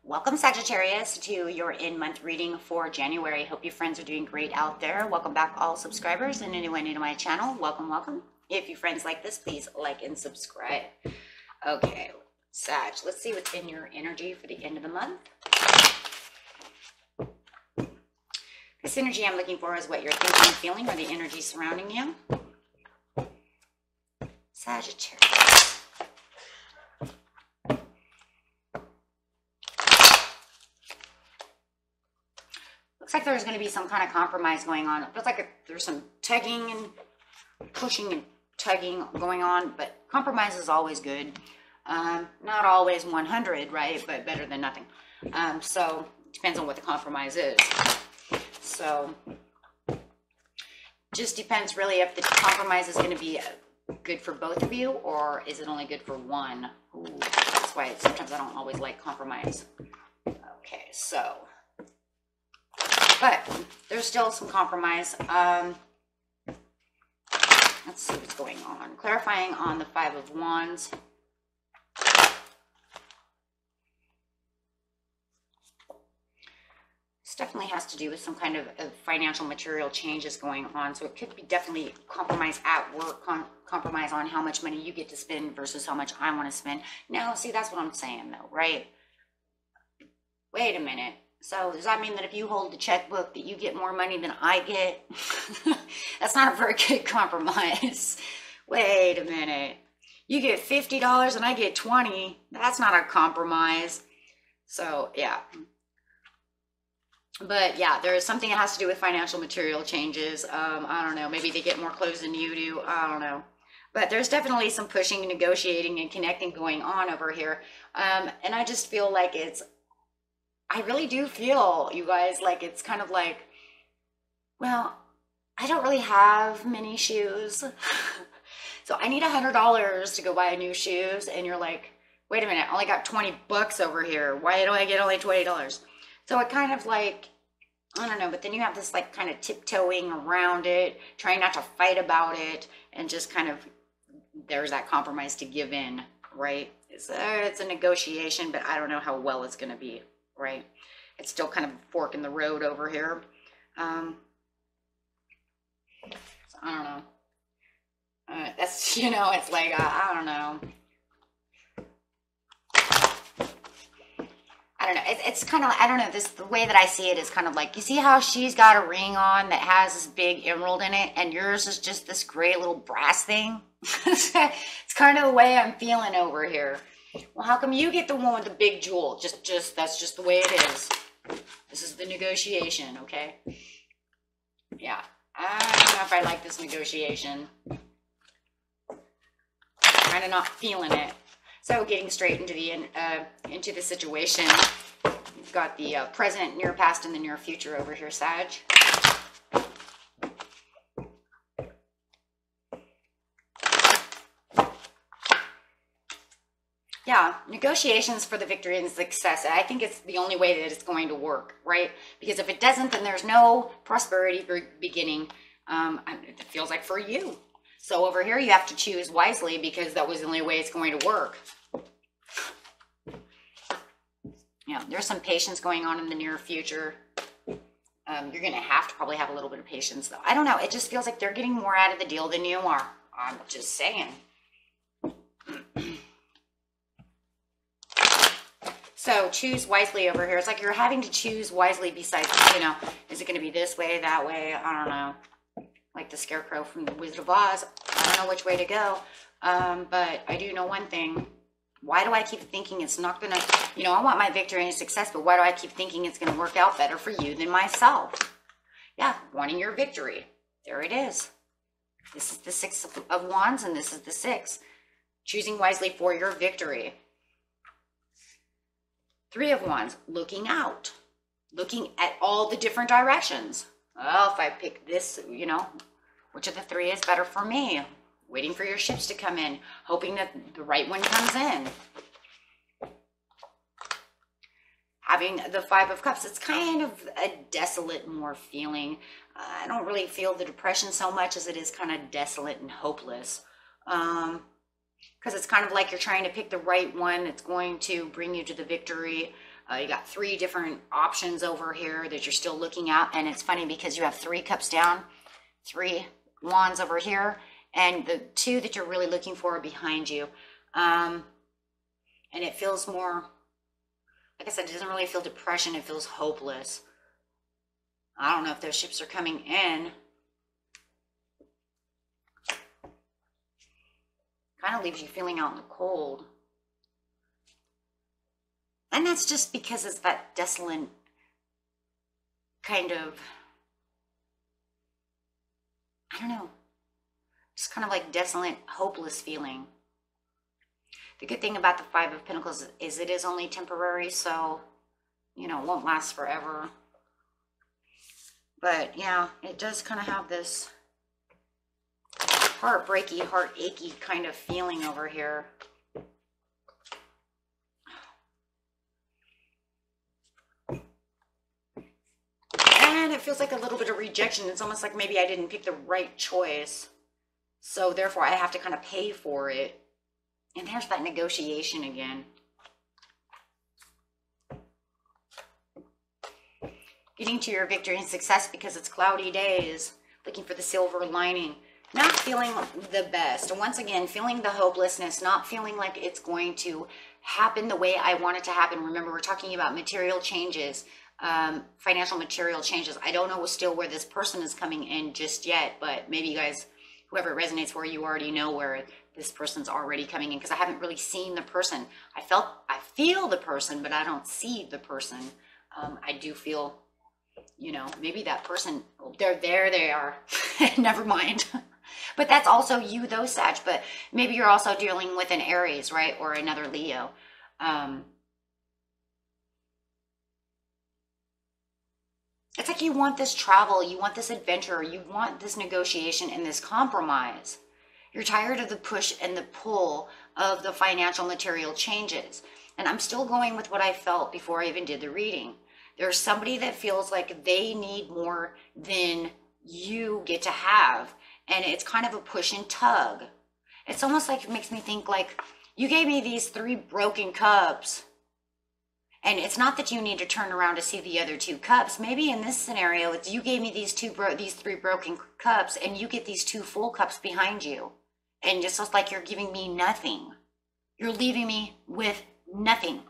Welcome, Sagittarius, to your in-month reading for January. Hope you friends are doing great out there. Welcome back, all subscribers, and anyone new to my channel. Welcome, welcome. If you friends like this, please like and subscribe. Okay, Sag, let's see what's in your energy for the end of the month. This energy I'm looking for is what you're thinking and feeling, or the energy surrounding you. Sagittarius. Looks like there's going to be some kind of compromise going on. It feels like there's some tugging and pushing and tugging going on, but compromise is always good. Not always 100, right? But better than nothing. So it depends on what the compromise is. So just depends really if the compromise is going to be good for both of you, or is it only good for one? Ooh, that's why sometimes I don't always like compromise. Okay, so, but there's still some compromise. Let's see what's going on. Clarifying on the Five of Wands. This definitely has to do with some kind of financial material changes going on. So it could be definitely compromise at work, compromise on how much money you get to spend versus how much I want to spend. Now, see, that's what I'm saying though, right? Wait a minute. So does that mean that if you hold the checkbook that you get more money than I get? That's not a very good compromise. Wait a minute. You get $50 and I get 20. That's not a compromise. So yeah. But yeah, there is something that has to do with financial material changes. I don't know. Maybe they get more clothes than you do. I don't know. But there's definitely some pushing, negotiating, and connecting going on over here. And I just feel like I really do feel, you guys, like it's kind of like, well, I don't really have many shoes. So I need $100 to go buy new shoes. And you're like, wait a minute, I only got 20 bucks over here. Why do I get only $20? So it kind of like, I don't know, but then you have this like kind of tiptoeing around it, trying not to fight about it, and just kind of, there's that compromise to give in, right? It's a negotiation, but I don't know how well it's going to be, right? It's still kind of a fork in the road over here. So I don't know. That's, you know, it's like, I don't know. I don't know. It's kind of, I don't know, the way that I see it is kind of like, you see how she's got a ring on that has this big emerald in it, and yours is just this gray little brass thing? It's kind of the way I'm feeling over here. Well, how come you get the one with the big jewel? That's just the way it is. This is the negotiation, okay? Yeah. I don't know if I like this negotiation. Kind of not feeling it. So getting straight into the situation, you've got the present, near past, and the near future over here, Sag. Yeah, negotiations for the victory and success. I think it's the only way that it's going to work, right? Because if it doesn't, then there's no prosperity beginning. It feels like for you. So over here, you have to choose wisely, because that was the only way it's going to work. Yeah, there's some patience going on in the near future. You're going to have to probably have a little bit of patience, though. I don't know. It just feels like they're getting more out of the deal than you are. I'm just saying. So choose wisely over here. It's like you're having to choose wisely besides, you know, is it going to be this way, that way? I don't know. Like the scarecrow from the Wizard of Oz. I don't know which way to go. But I do know one thing. Why do I keep thinking it's not going to, you know, I want my victory and success, but why do I keep thinking it's going to work out better for you than myself? Yeah, wanting your victory. There it is. This is the Six of Wands, and this is the Six. Choosing wisely for your victory. Three of Wands, looking out. Looking at all the different directions. Well, if I pick this, you know, which of the three is better for me? Waiting for your ships to come in, hoping that the right one comes in. Having the Five of Cups, it's kind of a desolate more feeling. I don't really feel the depression so much as it is kind of desolate and hopeless. Because it's kind of like you're trying to pick the right one that's going to bring you to the victory. You got 3 different options over here that you're still looking at. And it's funny because you have 3 cups down, 3 wands over here, and the 2 that you're really looking for are behind you. And it feels more, like I said, it doesn't really feel depression. It feels hopeless. I don't know if those ships are coming in. Kind of leaves you feeling out in the cold. And that's just because it's that desolate kind of, I don't know, just kind of like desolate, hopeless feeling. The good thing about the 5 of Pentacles is it is only temporary, so, you know, it won't last forever. But yeah, it does kind of have this heartbreaky, heartachy kind of feeling over here. And it feels like a little bit of rejection. It's almost like maybe I didn't pick the right choice. So therefore I have to kind of pay for it. And there's that negotiation again. Getting to your victory and success because it's cloudy days. Looking for the silver lining. Not feeling the best. And once again, feeling the hopelessness. Not feeling like it's going to happen the way I want it to happen. Remember, we're talking about material changes. Financial material changes. I don't know still where this person is coming in just yet. But maybe you guys, whoever it resonates for, you already know where this person's already coming in. Because I haven't really seen the person. I feel the person, but I don't see the person. I do feel... You know, maybe that person, there they are. Never mind. But that's also you though, Sag. But maybe you're also dealing with an Aries, right? Or another Leo. It's like you want this travel, you want this adventure, you want this negotiation and this compromise. You're tired of the push and the pull of the financial material changes. And I'm still going with what I felt before I even did the reading. There's somebody that feels like they need more than you get to have. And it's kind of a push and tug. It's almost like it makes me think like, you gave me these 3 broken cups. And it's not that you need to turn around to see the other 2 cups. Maybe in this scenario, it's you gave me these 3 broken cups and you get these 2 full cups behind you. And it's just like you're giving me nothing. You're leaving me with nothing.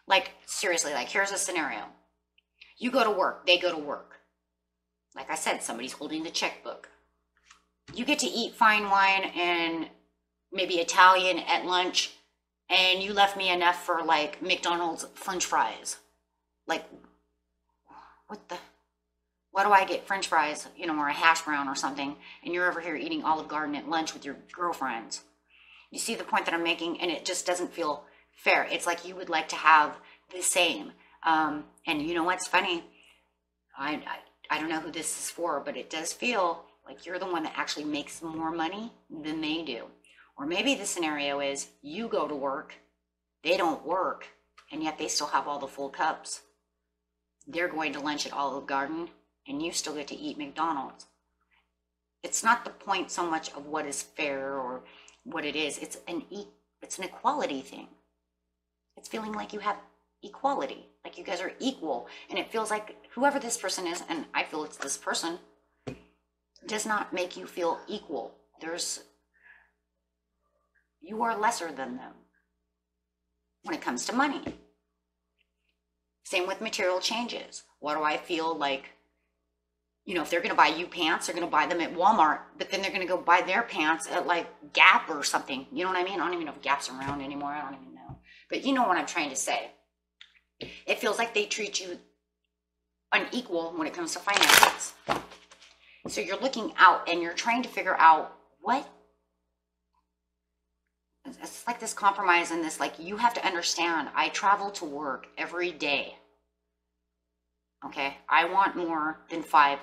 Like, seriously, like, here's a scenario. You go to work, they go to work. Like I said, somebody's holding the checkbook. You get to eat fine wine and maybe Italian at lunch, and you left me enough for, like, McDonald's French fries. Like, why do I get French fries, you know, or a hash brown or something, and you're over here eating Olive Garden at lunch with your girlfriends? You see the point that I'm making, and it just doesn't feel fair. It's like you would like to have the same. And you know what's funny? I don't know who this is for, but it does feel like you're the one that actually makes more money than they do. Or maybe the scenario is you go to work, they don't work, and yet they still have all the full cups. They're going to lunch at Olive Garden, and you still get to eat McDonald's. It's not the point so much of what is fair or what it is. It's an equality thing. It's feeling like you have equality, like you guys are equal. And it feels like whoever this person is, and I feel it's this person, does not make you feel equal. You are lesser than them when it comes to money. Same with material changes. What do I feel like, you know, if they're going to buy you pants, they're going to buy them at Walmart, but then they're going to go buy their pants at like Gap or something. You know what I mean? I don't even know if Gap's around anymore. I don't even know. But you know what I'm trying to say. It feels like they treat you unequal when it comes to finances. So you're looking out and you're trying to figure out what, it's like this compromise and this, like, you have to understand, I travel to work every day. Okay, I want more than $5.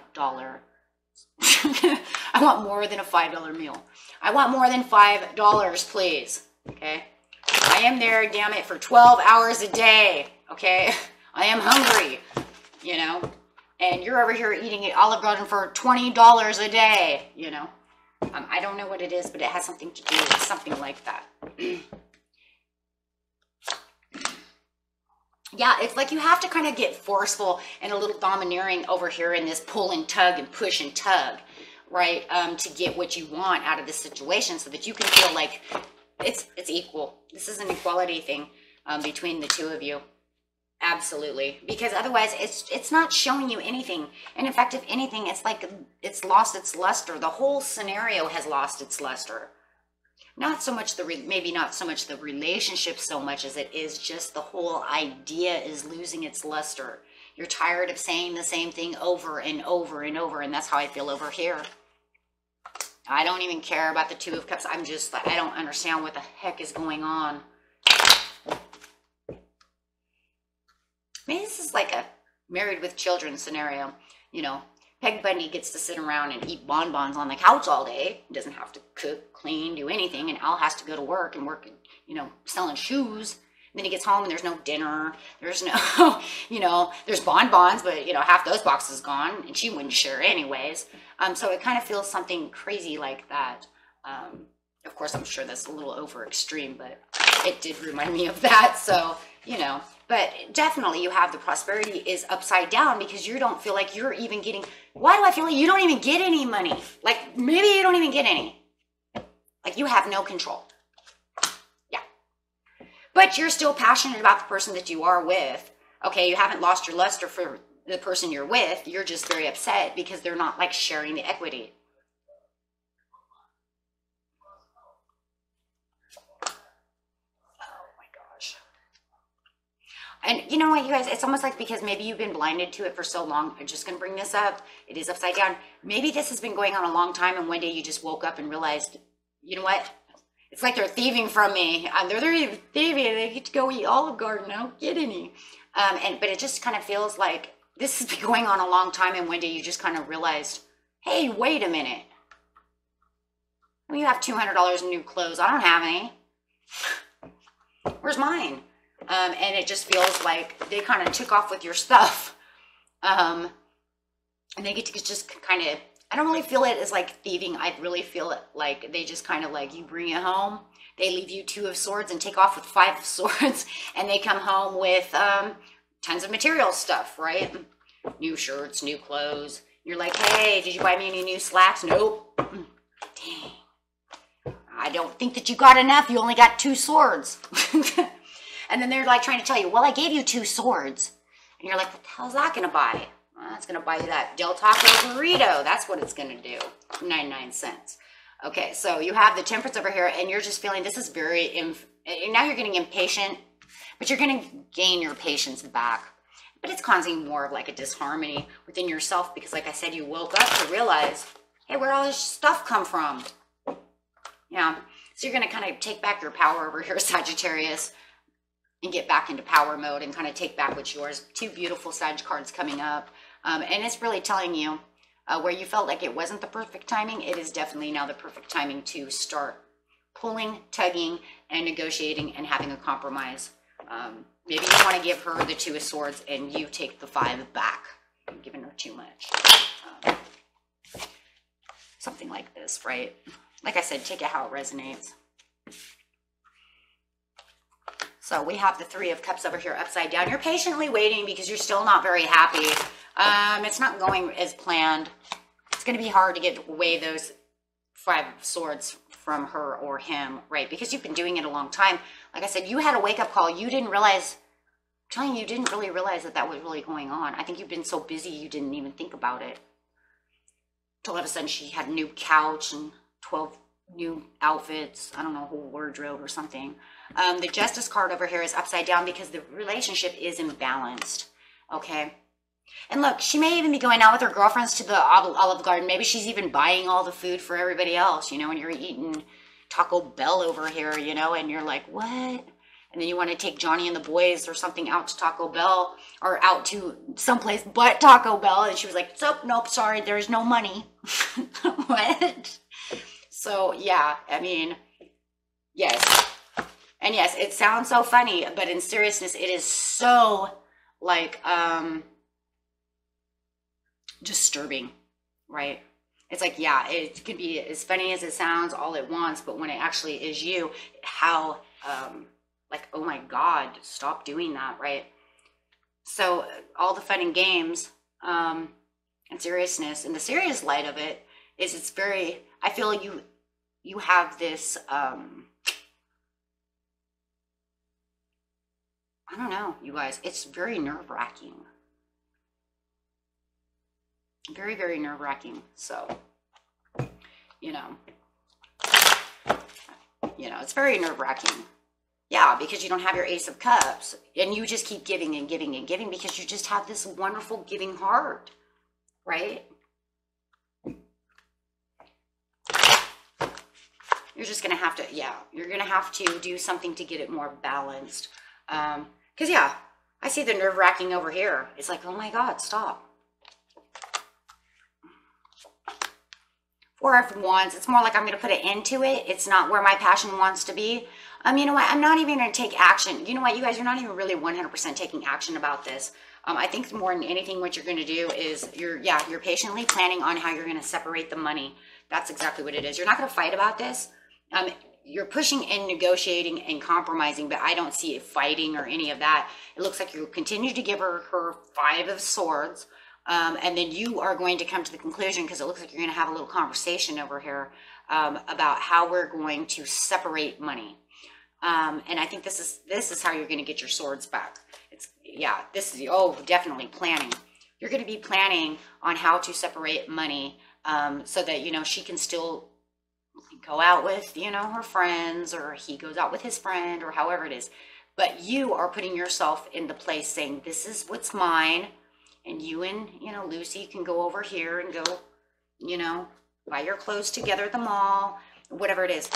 I want more than a $5 meal. I want more than $5, please. Okay, I am there, damn it, for 12 hours a day. Okay, I am hungry, you know, and you're over here eating at Olive Garden for $20 a day, you know. I don't know what it is, but it has something to do with something like that. Yeah, it's like you have to kind of get forceful and a little domineering over here in this pull and tug and push and tug, right? To get what you want out of this situation so that you can feel like it's equal. This is an equality thing between the two of you. Absolutely. Because otherwise it's not showing you anything. And in fact, if anything, it's like it's lost its luster. The whole scenario has lost its luster. Not so much maybe not so much the relationship so much as it is just the whole idea is losing its luster. You're tired of saying the same thing over and over and over, and that's how I feel over here. I don't even care about the Two of Cups. I'm just like, I don't understand what the heck is going on. Maybe this is like a married with children scenario, you know. Peg Bundy gets to sit around and eat bonbons on the couch all day. He doesn't have to cook, clean, do anything. And Al has to go to work and work, you know, selling shoes. And then he gets home and there's no dinner. There's no, you know, there's bonbons, but, you know, half those boxes gone. And she wouldn't share anyways. So it kind of feels something crazy like that. Of course, I'm sure that's a little over extreme, but it did remind me of that. So, you know. But definitely you have the prosperity is upside down because you don't feel like you're even getting, why do I feel like you don't even get any money? Like maybe you don't even get any. Like you have no control. Yeah. But you're still passionate about the person that you are with. Okay, you haven't lost your luster for the person you're with. You're just very upset because they're not like sharing the equity. And you know what, you guys, it's almost like because maybe you've been blinded to it for so long. I'm just going to bring this up. It is upside down. Maybe this has been going on a long time and one day you just woke up and realized, you know what? It's like they're thieving from me. They're thieving. They get to go eat Olive Garden. I don't get any. But it just kind of feels like this has been going on a long time and one day you just kind of realized, hey, wait a minute. You have $200 in new clothes. I don't have any. Where's mine? And it just feels like they kind of took off with your stuff. And they get to just kind of, I don't really feel it as like thieving. I really feel it like they just kind of like, you bring it home. They leave you 2 of Swords and take off with 5 of Swords. And they come home with tons of material stuff, right? New shirts, new clothes. You're like, hey, did you buy me any new slacks? Nope. Dang. I don't think that you got enough. You only got 2 swords. And then they're like trying to tell you, well, I gave you 2 swords. And you're like, what the hell is that going to buy? Well, it's going to buy you that Del Taco burrito. That's what it's going to do. 99 cents. Okay, so you have the Temperance over here, and you're just feeling this is very, now you're getting impatient, but you're going to gain your patience back. But it's causing more of like a disharmony within yourself because, like I said, you woke up to realize, hey, where'd all this stuff come from? Yeah, so you're going to kind of take back your power over here, Sagittarius, and get back into power mode and kind of take back what's yours. 2 beautiful Sag cards coming up. And it's really telling you where you felt like it wasn't the perfect timing, it is definitely now the perfect timing to start pulling, tugging, and negotiating and having a compromise. Maybe you want to give her the 2 of Swords and you take the 5 back. I'm giving her too much. Something like this, right? Like I said, take it how it resonates. So we have the 3 of Cups over here upside down. You're patiently waiting because you're still not very happy. It's not going as planned. It's going to be hard to get away those 5 of Swords from her or him, right? Because you've been doing it a long time. Like I said, you had a wake-up call. You didn't realize, I'm telling you, you didn't really realize that that was really going on. I think you've been so busy you didn't even think about it. Till all of a sudden she had a new couch and 12 new outfits. I don't know, a whole wardrobe or something. The Justice card over here is upside down because the relationship is imbalanced, okay? And look, she may even be going out with her girlfriends to the Olive Garden. Maybe she's even buying all the food for everybody else, you know, and you're eating Taco Bell over here, you know, and you're like, what? And then you want to take Johnny and the boys or something out to Taco Bell or out to someplace but Taco Bell. And she was like, so, nope, sorry, there's no money. What? So, yeah, I mean, yes. And yes, it sounds so funny, but in seriousness, it is so, like, disturbing, right? It's like, yeah, it could be as funny as it sounds all at once, but when it actually is you, how, like, oh my God, stop doing that, right? So all the fun and games and seriousness, and the serious light of it is it's very, I feel you have this, I don't know, you guys, it's very nerve-wracking. Very, very nerve-wracking. So, you know, it's very nerve-wracking. Yeah, because you don't have your Ace of Cups, and you just keep giving and giving and giving because you just have this wonderful giving heart, right? You're just going to have to, yeah, you're going to have to do something to get it more balanced. Because, yeah, I see the nerve-wracking over here. It's like, oh my God, stop. Four of Wands, it's more like I'm going to put an end to it. It's not where my passion wants to be. You know what? I'm not even going to take action. You know what, you guys, you're not even really 100% taking action about this. I think more than anything, what you're going to do is you're patiently planning on how you're going to separate the money. That's exactly what it is. You're not going to fight about this. You're pushing and negotiating and compromising, but I don't see it fighting or any of that. It looks like you continue to give her Five of Swords. And then you are going to come to the conclusion, because it looks like you're going to have a little conversation over here about how we're going to separate money. And I think this is how you're going to get your swords back. This is, definitely planning. You're going to be planning on how to separate money so that, she can still go out with, her friends, or he goes out with his friend, or however it is. But you are putting yourself in the place saying, this is what's mine. And you and, Lucy can go over here and go, buy your clothes together at the mall, whatever it is.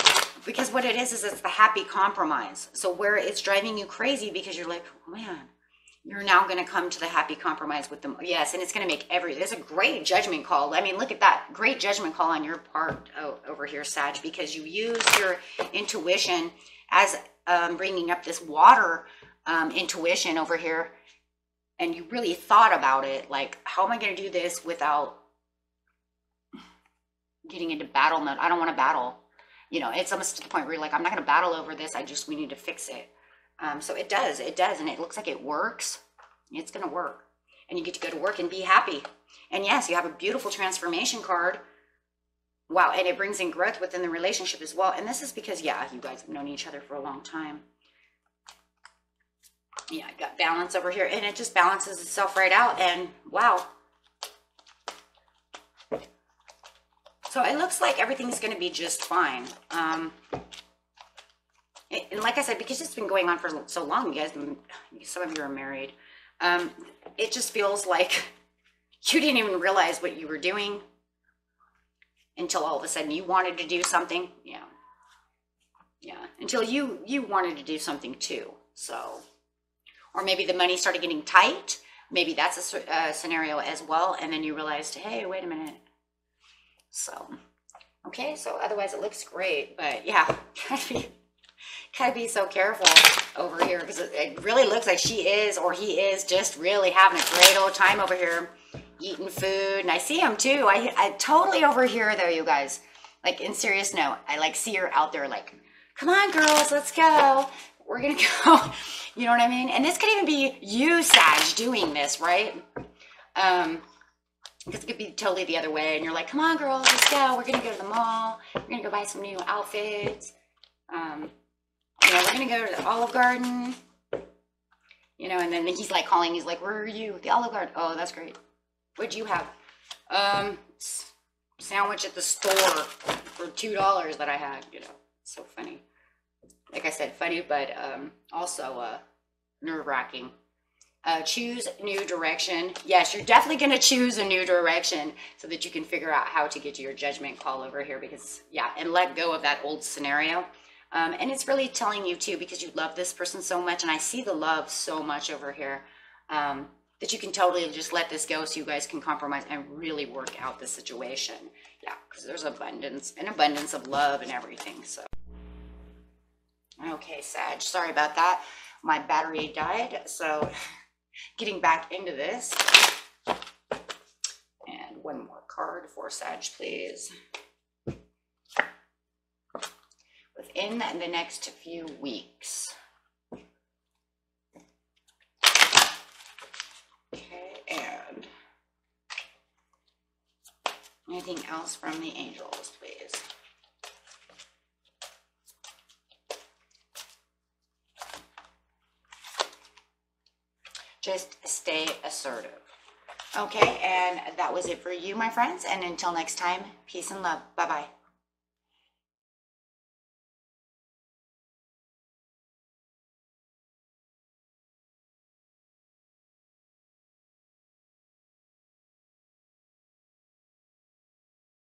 Because what it is it's the happy compromise. So where it's driving you crazy because you're like, oh man, you're now going to come to the happy compromise with them. Yes, and it's going to make there's a great judgment call. I mean, look at that. Great judgment call on your part over here, Sag, because you use your intuition as bringing up this water intuition over here. And you really thought about it, like, how am I going to do this without getting into battle mode? I don't want to battle. It's almost to the point where you're like, I'm not going to battle over this. We need to fix it. So it does. And it looks like it works. It's going to work. And you get to go to work and be happy. And yes, you have a beautiful transformation card. Wow. And it brings in growth within the relationship as well. And this is because, you guys have known each other for a long time. Yeah, I got balance over here, and it just balances itself right out, and wow. So it looks like everything's going to be just fine. And like I said, because it's been going on for so long, you guys, some of you are married, it just feels like you didn't even realize what you were doing until all of a sudden you wanted to do something. Yeah, until you wanted to do something too, so... Or maybe the money started getting tight. Maybe that's a scenario as well. And then you realized, hey, wait a minute. So, okay. So otherwise it looks great. But yeah, gotta be so careful over here. Because it really looks like she is, or he is, just really having a great old time over here. Eating food. And I see him too. I totally over here though, you guys. Like, in serious note, I see her out there like, come on girls, let's go. We're going to go, you know what I mean? And this could even be you, Sag, doing this, right? Because it could be totally the other way. And you're like, come on, girls, let's go. We're going to go to the mall. We're going to go buy some new outfits. We're going to go to the Olive Garden. And then he's like calling. He's like, where are you? The Olive Garden. Oh, that's great. What'd you have? Sandwich at the store for $2 that I had, So funny. Like I said, funny, but also nerve-wracking. Choose new direction. Yes, you're definitely going to choose a new direction so that you can figure out how to get to your judgment call over here because, and let go of that old scenario. And it's really telling you, too, because you love this person so much, and I see the love so much over here, that you can totally just let this go so you guys can compromise and really work out the situation. Yeah, because there's an abundance of love and everything, so. Okay, Sag, sorry about that. My battery died, so getting back into this. And one more card for Sag, please. Within the next few weeks. else from the angels, please? Just stay assertive. Okay, and that was it for you, my friends. And until next time, peace and love. Bye-bye.